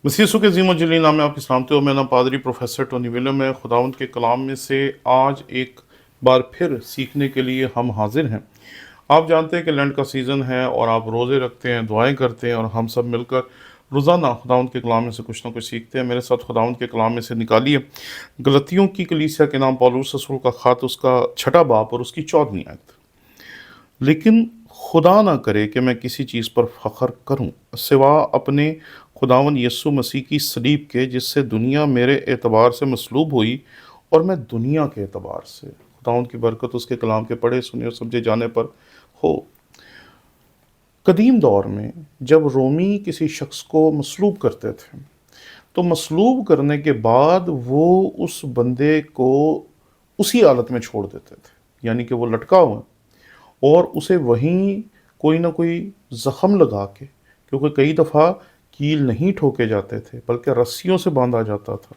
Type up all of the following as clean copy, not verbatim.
मसीह यीशु के अज़ीम और जलील नाम में आपकी सलामती हो। मेरा नाम पादरी प्रोफेसर टोनी विलियम है। खुदावंद के कलाम में से आज एक बार फिर सीखने के लिए हम हाजिर हैं। आप जानते हैं कि लैंड का सीज़न है और आप रोज़े रखते हैं, दुआएं करते हैं और हम सब मिलकर रोज़ाना खुदावंद के कलाम में से कुछ ना कुछ सीखते हैं। मेरे साथ खुदावंद के कलाम में से निकालिए गलतियों की कलीसिया के नाम पौलुस रसूल का ख़त, उसका 6 बाब और उसकी 14वीं आयत। लेकिन खुदा ना करे कि मैं किसी चीज़ पर फ़ख्र करूं सिवा अपने खुदावन यस्सु मसीह की सलीब के, जिससे दुनिया मेरे एतबार से मसलूब हुई और मैं दुनिया के एतबार से। खुदावन की बरकत उसके कलाम के पढ़े सुने और समझे जाने पर हो। कदीम दौर में जब रोमी किसी शख्स को मसलूब करते थे, तो मसलूब करने के बाद वो उस बंदे को उसी हालत में छोड़ देते थे, यानी कि वो लटका हुआ और उसे वहीं कोई ना कोई ज़ख़म लगा के, क्योंकि कई दफ़ा कील नहीं ठोके जाते थे बल्कि रस्सियों से बांधा जाता था।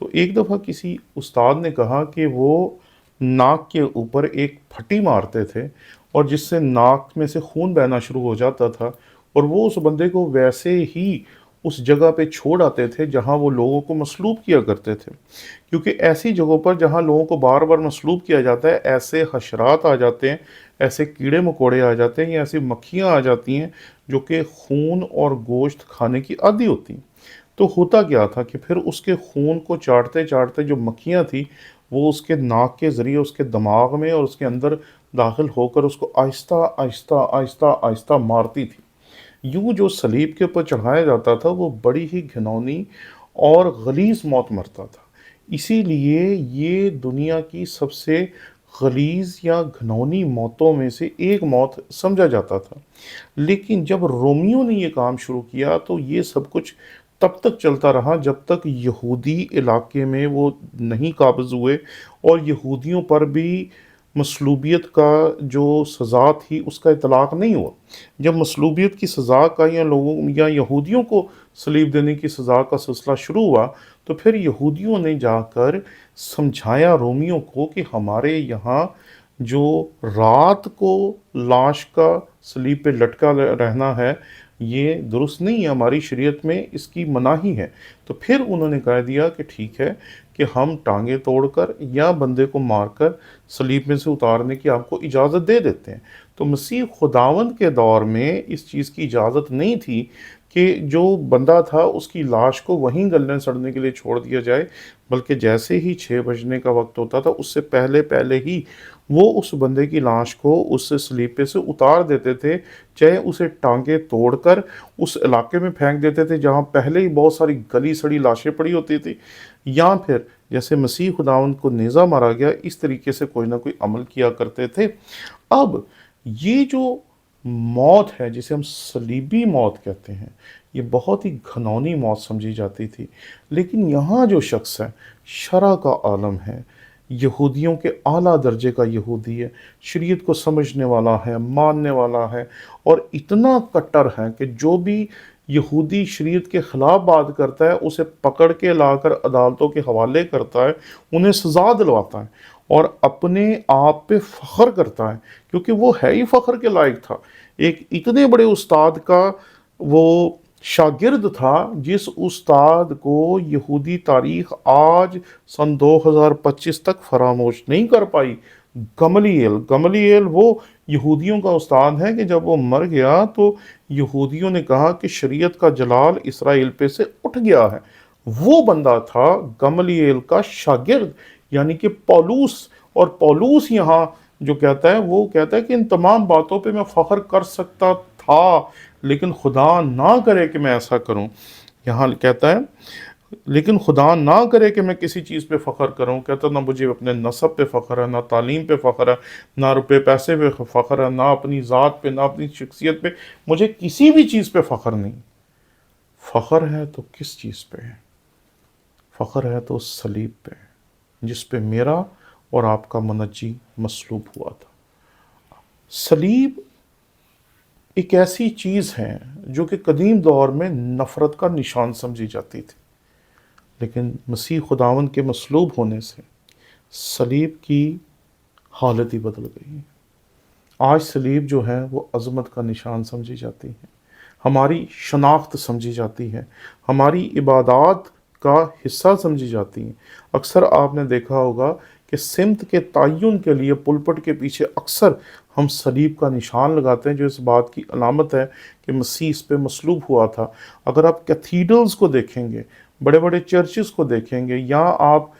तो एक दफ़ा किसी उस्ताद ने कहा कि वो नाक के ऊपर एक फटी मारते थे और जिससे नाक में से खून बहना शुरू हो जाता था, और वो उस बंदे को वैसे ही उस जगह पे छोड़ आते थे जहाँ वो लोगों को मसलूब किया करते थे। क्योंकि ऐसी जगहों पर जहाँ लोगों को बार बार मसलूब किया जाता है, ऐसे हशरात आ जाते हैं, ऐसे कीड़े मकोड़े आ जाते हैं या ऐसी मक्खियाँ आ जाती हैं जो कि खून और गोश्त खाने की आदी होती हैं। तो होता क्या था कि फिर उसके खून को चाटते चाटते जो मक्खियाँ थी, वो उसके नाक के ज़रिए उसके दिमाग में और उसके अंदर दाखिल होकर उसको आहिस्ता आहिस्ता आहिस्ता आहिस्ता मारती थी। यूं जो सलीब के ऊपर चढ़ाया जाता था वो बड़ी ही घिनौनी और गलीज मौत मरता था। इसीलिए ये दुनिया की सबसे गलीज या घिनौनी मौतों में से एक मौत समझा जाता था। लेकिन जब रोमियों ने ये काम शुरू किया तो ये सब कुछ तब तक चलता रहा जब तक यहूदी इलाके में वो नहीं काबिज हुए और यहूदियों पर भी मसलूबियत का जो सज़ा थी उसका इतलाक़ नहीं हुआ। जब मसलूबियत की सज़ा का या लोगों या यहूदियों को सलीब देने की सज़ा का सिलसिला शुरू हुआ, तो फिर यहूदियों ने जाकर समझाया रोमियों को कि हमारे यहाँ जो रात को लाश का सलीब पे लटका रहना है, ये दुरुस्त नहीं है, हमारी शरीयत में इसकी मनाही है। तो फिर उन्होंने कह दिया कि ठीक है कि हम टांगे तोड़कर या बंदे को मारकर सलीब में से उतारने की आपको इजाज़त दे देते हैं। तो मसीह खुदावंद के दौर में इस चीज़ की इजाज़त नहीं थी कि जो बंदा था उसकी लाश को वहीं गलने सड़ने के लिए छोड़ दिया जाए, बल्कि जैसे ही 6 बजने का वक्त होता था उससे पहले पहले ही वो उस बंदे की लाश को उस सलीब पे से उतार देते थे, चाहे उसे टांगे तोड़कर उस इलाके में फेंक देते थे जहाँ पहले ही बहुत सारी गली सड़ी लाशें पड़ी होती थी, या फिर जैसे मसीह खुदावंद को नेज़ा मारा गया इस तरीके से कोई ना कोई अमल किया करते थे। अब ये जो मौत है जिसे हम सलीबी मौत कहते हैं, ये बहुत ही घिनौनी मौत समझी जाती थी। लेकिन यहाँ जो शख्स है, शरअ का आलम है, यहूदियों के आला दर्जे का यहूदी है, शरीयत को समझने वाला है, मानने वाला है और इतना कट्टर है कि जो भी यहूदी शरीयत के ख़िलाफ़ बात करता है उसे पकड़ के लाकर अदालतों के हवाले करता है, उन्हें सज़ा दिलवाता है और अपने आप पे फ़ख्र करता है, क्योंकि वो है ही फ़ख्र के लायक था। एक इतने बड़े उस्ताद का वो शागिर्द था जिस उस्ताद को यहूदी तारीख़ आज सन 2025 तक फरामोश नहीं कर पाई। गमलीएल वो यहूदियों का उस्ताद है कि जब वो मर गया तो यहूदियों ने कहा कि शरीयत का जलाल इसराइल पे से उठ गया है। वो बंदा था गमलीएल का शागिर्द, यानी कि पौलुस। और पौलुस यहाँ जो कहता है वो कहता है कि इन तमाम बातों पे मैं फ़ख्र कर सकता था, लेकिन खुदा ना करे कि मैं ऐसा करूं। यहाँ कहता है लेकिन खुदा ना करे कि मैं किसी चीज़ पे फ़ख्र करूं। कहता ना मुझे अपने नसब पे फ़ख्र है, ना तालीम पे फ़ख्र है, ना रुपए पैसे पे फ़ख्र है, ना अपनी ज़ात पे, ना अपनी शख्सियत पे, मुझे किसी भी चीज़ पे फ़ख्र नहीं। फ़ख्र है तो किस चीज़ पे है? फ़ख्र है तो उस सलीब पे जिस पे मेरा और आपका मुनज्जी मसलूब हुआ था। सलीब एक ऐसी चीज़ है जो कि कदीम दौर में नफ़रत का निशान समझी जाती थी, लेकिन मसीह खुदावंद के मसलूब होने से सलीब की हालत ही बदल गई। आज सलीब जो है वो अज़मत का निशान समझी जाती है। हमारी शनाख्त समझी जाती है, हमारी इबादत का हिस्सा समझी जाती हैं। अक्सर आपने देखा होगा कि सिमत के तयन के लिए पुलपट के पीछे अक्सर हम सलीब का निशान लगाते हैं, जो इस बात की अलामत है कि मसीह इस पे मसलूब हुआ था। अगर आप कैथीड्रल्स को देखेंगे, बड़े बड़े चर्चेस को देखेंगे, या आप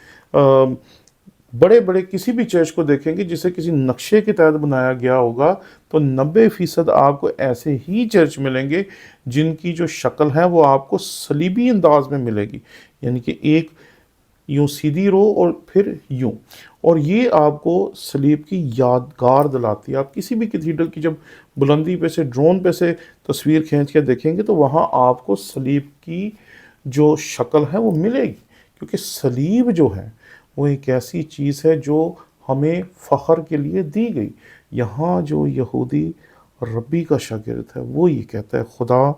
बड़े बड़े किसी भी चर्च को देखेंगे जिसे किसी नक्शे के तहत बनाया गया होगा, तो 90% आपको ऐसे ही चर्च मिलेंगे जिनकी जो शक्ल है वो आपको सलीबी अंदाज में मिलेगी, यानी कि एक यूं सीधी रो और फिर यूं, और ये आपको सलीब की यादगार दिलाती है। आप किसी भी कैथीड्रल की जब बुलंदी पे से ड्रोन पे से तस्वीर खींच के देखेंगे तो वहाँ आपको सलीब की जो शक्ल है वो मिलेगी, क्योंकि सलीब जो है वो एक ऐसी चीज़ है जो हमें फ़ख्र के लिए दी गई। यहाँ जो यहूदी रब्बी का शागिर्द है वो ये कहता है, खुदा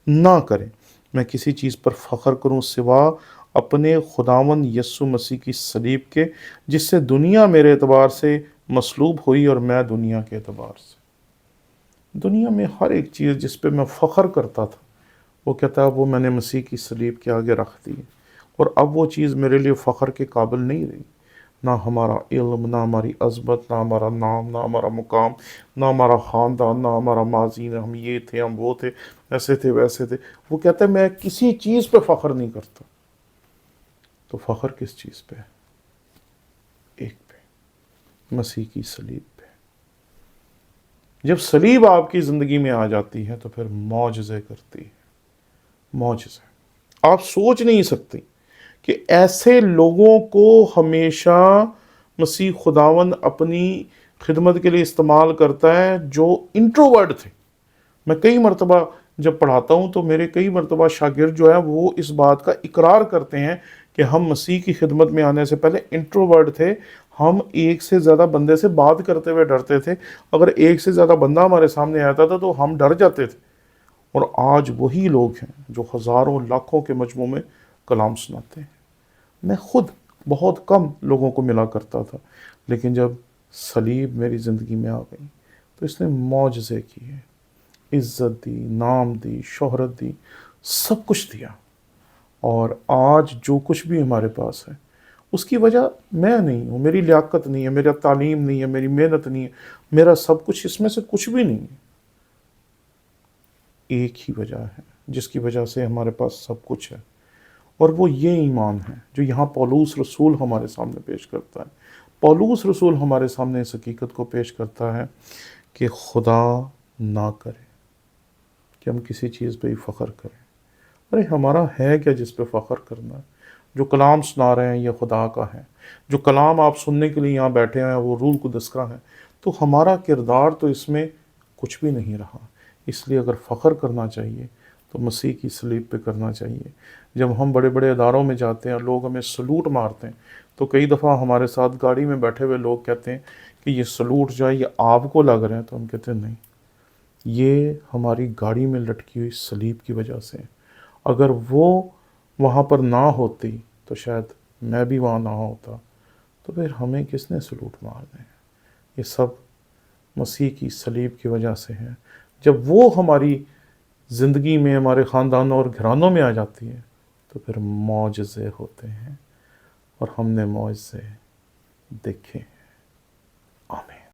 ना करे मैं किसी चीज़ पर फ़ख्र करूँ सिवा अपने खुदावन यस्सु मसीह की सलीब के, जिससे दुनिया मेरे एतबार से मसलूब हुई और मैं दुनिया के एतबार से। दुनिया में हर एक चीज़ जिस पे मैं फ़ख्र करता था, वो कहता है वो मैंने मसीह की सलीब के आगे रख दी, और अब वो चीज़ मेरे लिए फ़ख्र के काबिल नहीं रही। ना हमारा इल्म, ना हमारी अज़मत, ना हमारा नाम, ना हमारा मुकाम, ना हमारा ख़ानदान, ना हमारा माजी, ना हम ये थे, हम वो थे, ऐसे थे वैसे थे। वो कहता है मैं किसी चीज़ पे फ़ख्र नहीं करता। तो फ़ख्र किस चीज़ पे? एक पे, मसीह की सलीब पे। जब सलीब आपकी ज़िंदगी में आ जाती है तो फिर मौजज़े करती है, मौजज़े। आप सोच नहीं सकते कि ऐसे लोगों को हमेशा मसीह खुदावन अपनी खिदमत के लिए इस्तेमाल करता है जो इंट्रोवर्ट थे। मैं कई मरतबा जब पढ़ाता हूँ तो मेरे कई मरतबा शागिर्द जो है वो इस बात का इकरार करते हैं कि हम मसीह की खिदमत में आने से पहले इंट्रोवर्ट थे। हम एक से ज़्यादा बंदे से बात करते हुए डरते थे। अगर एक से ज़्यादा बंदा हमारे सामने आता था तो हम डर जाते थे। और आज वही लोग हैं जो हज़ारों लाखों के मजमू में कलाम सुनाते हैं। मैं खुद बहुत कम लोगों को मिला करता था, लेकिन जब सलीब मेरी ज़िंदगी में आ गई तो इसने मौजज़े किए, इज़्ज़त दी, नाम दी, शोहरत दी, सब कुछ दिया। और आज जो कुछ भी हमारे पास है उसकी वजह मैं नहीं हूँ, मेरी लियाकत नहीं है, मेरा तालीम नहीं है, मेरी मेहनत नहीं है, मेरा सब कुछ इसमें से कुछ भी नहीं है। एक ही वजह है जिसकी वजह से हमारे पास सब कुछ है, और वो ये ईमान है जो यहाँ पौलुस रसूल हमारे सामने पेश करता है। पौलुस रसूल हमारे सामने इस हकीकत को पेश करता है कि खुदा ना करे कि हम किसी चीज़ पे ही फ़ख्र करें। अरे हमारा है क्या जिस पे फ़ख्र करना है? जो कलाम सुना रहे हैं ये खुदा का है, जो कलाम आप सुनने के लिए यहाँ बैठे हैं वो रूल कुदस का है। तो हमारा किरदार तो इसमें कुछ भी नहीं रहा। इसलिए अगर फ़ख्र करना चाहिए तो मसीह की सलीब पे करना चाहिए। जब हम बड़े बड़े इदारों में जाते हैं, लोग हमें सलूट मारते हैं, तो कई दफ़ा हमारे साथ गाड़ी में बैठे हुए लोग कहते हैं कि ये सलूट जो है ये आपको लग रहे हैं। तो हम कहते हैं नहीं, ये हमारी गाड़ी में लटकी हुई सलीब की वजह से। अगर वो वहाँ पर ना होती तो शायद मैं भी वहाँ ना होता, तो फिर हमें किसने सलूट मारने हैं? ये सब मसीह की सलीब की वजह से है। जब वो हमारी ज़िंदगी में, हमारे ख़ानदानों और घरानों में आ जाती है तो फिर मौजज़े होते हैं, और हमने मौजज़े देखे हैं।